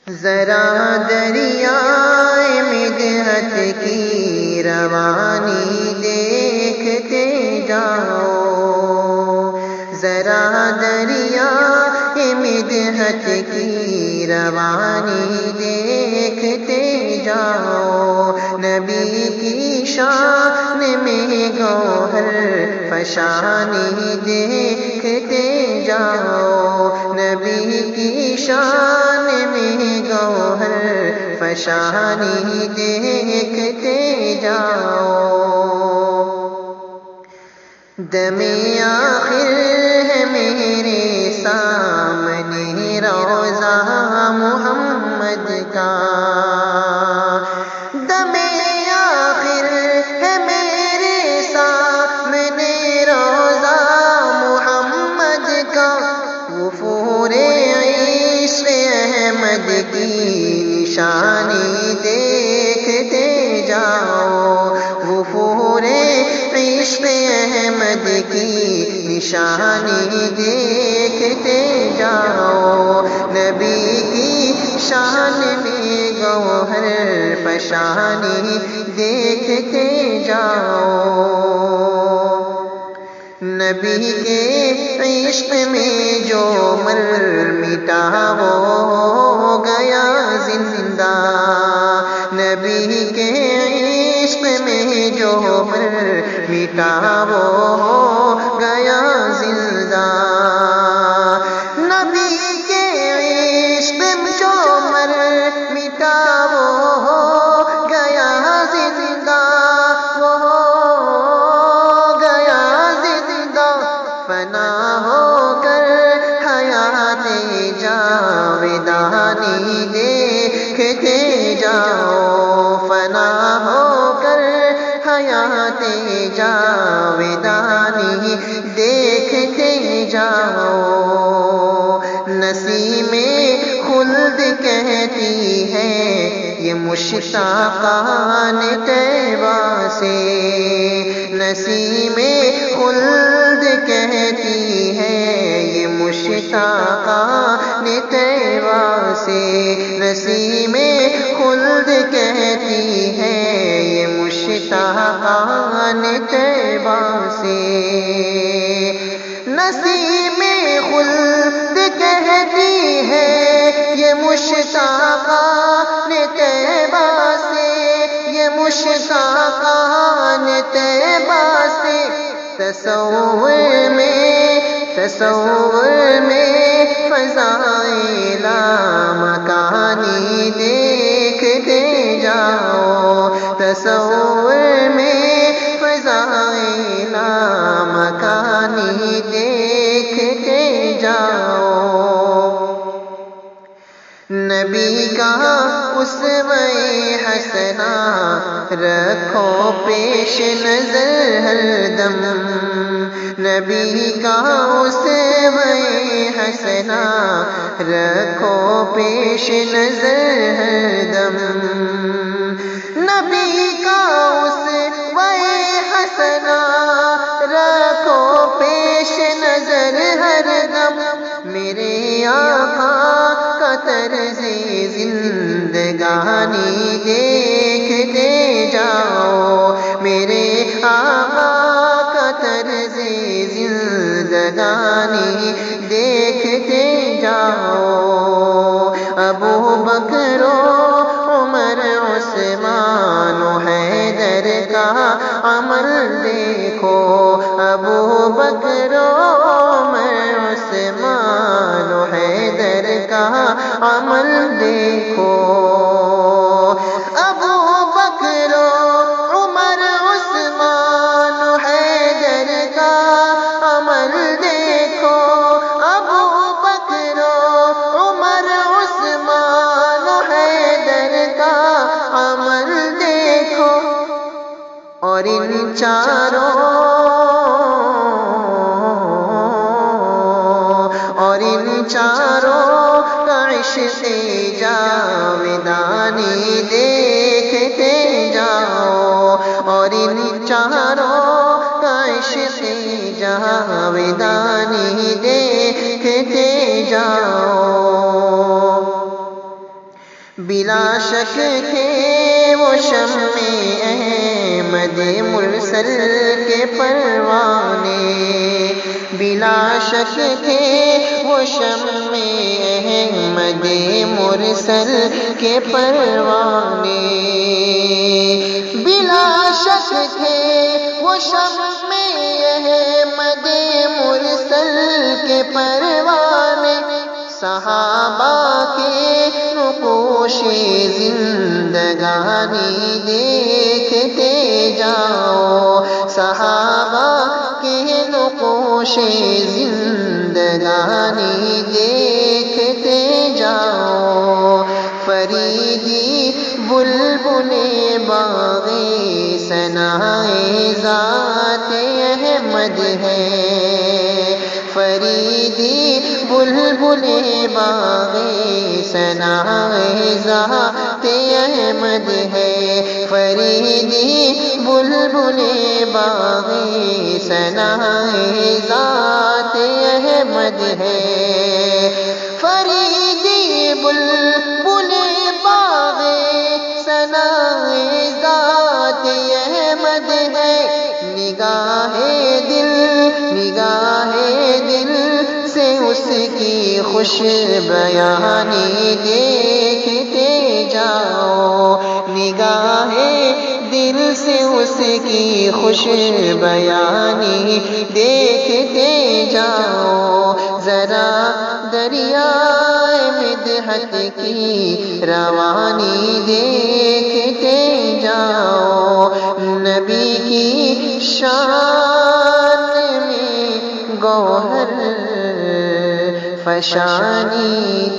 ذرا دریائے مدحت کی روانی دیکھتے جاؤ، ذرا دریائے مدحت کی روانی دیکھتے جاؤ، نبی کی شان میں گوہر فشانی دیکھتے جاؤ، نبی کی شان میں گوہر فشانی دیکھتے جاؤ۔ دم آخر ہے میرے سامنے روضہ محمد کا، دم آخر ہے میرے سامنے روضہ محمد کا، وفور عشق احمد کی نشانی دیکھتے جاؤ، وفور عشق احمد کی نشانی دیکھتے جاؤ، نبی کی شان میں گوہر فشانی دیکھتے جاؤ، نبی کے عشق میں جو مر مٹا وہ ہو گیا زندہ، نبی کے عشق میں جو مر مٹا وہ ہو گیا زندہ، نبی کے عشق میں جو مر مٹا وہ ہو گیا زندہ، وہ ہو گیا زندہ، فنا ہو کر حیات جاودانی دیکھتے جاؤ، فنا ہو کر حیات جاودانی دیکھتے جاؤ، نسیم خلد کہتی ہے یہ مشتاقان طیبہ سے، نسیم خلد کہتی ہے یہ مشتاقان طیبہ سے، نسیم خلد کہتی ہے یہ مشتاقان طیبہ سے، نسیم خلد کہتی ہے یہ مشتاقان طیبہ سے، یہ مشتاقان طیبہ سے، تصور میں فضائے لامکانی دیکھتے جاؤ، تصور میں فضائے لامکانی دیکھتے جاؤ، نبی کا اسوہ حسنہ رکھو پیش نظر ہر دم، نبی کا اسوہ حسنہ رکھو پیش نظر ہر دم، نبی کا اسوہ حسنہ رکھو پیش نظر ہر دم، میرے آقا کا طرز زندگانی دیکھتے جاؤ، میرے آقا کا طرز زندگانی دیکھتے جاؤ، ابو بکر عمر عثمان و حیدر کا عمل دیکھو، ابو بکر عمر عثمان و حیدر کا عمل دیکھو، ابو بکر عمر عثمان و حیدر کا عمل دیکھو، ابو بکر عمر عثمان و حیدر کا عمل دیکھو، اور ان چاروں کا عشق جاودانی دیکھتے جاؤ، اور ان چاروں کا عشق جاودانی دیکھتے جاؤ، بلا شک تھے وہ شمع احمد مرسل کے پروانے، بلا شک تھے وہ شمع احمد مرسل کے پروانے، بلا شک تھے وہ شمع احمد مرسل کے پروانے، صحابہ کے نقوش زندگانی دیکھتے جاؤ، صحابہ کے نقوش زندگانی دیکھتے جاؤ، فریدی بلبل باغ ثنائے ذات احمد ہے، فریدی بلبل باغ ثنائے ذات احمد ہے، فریدی بلبل باغ ثنائے ذات احمد ہے، فریدی بلبل باغ ثنائے ذات احمد ہے، نگاہ دل سے اس کی خوش بیانی دیکھتے جاؤ، نگاہ دل سے اس کی خوش بیانی دیکھتے جاؤ، ذرا دریائے مدحت کی روانی دیکھتے جاؤ، نبی کی شان میں گوہر فشانی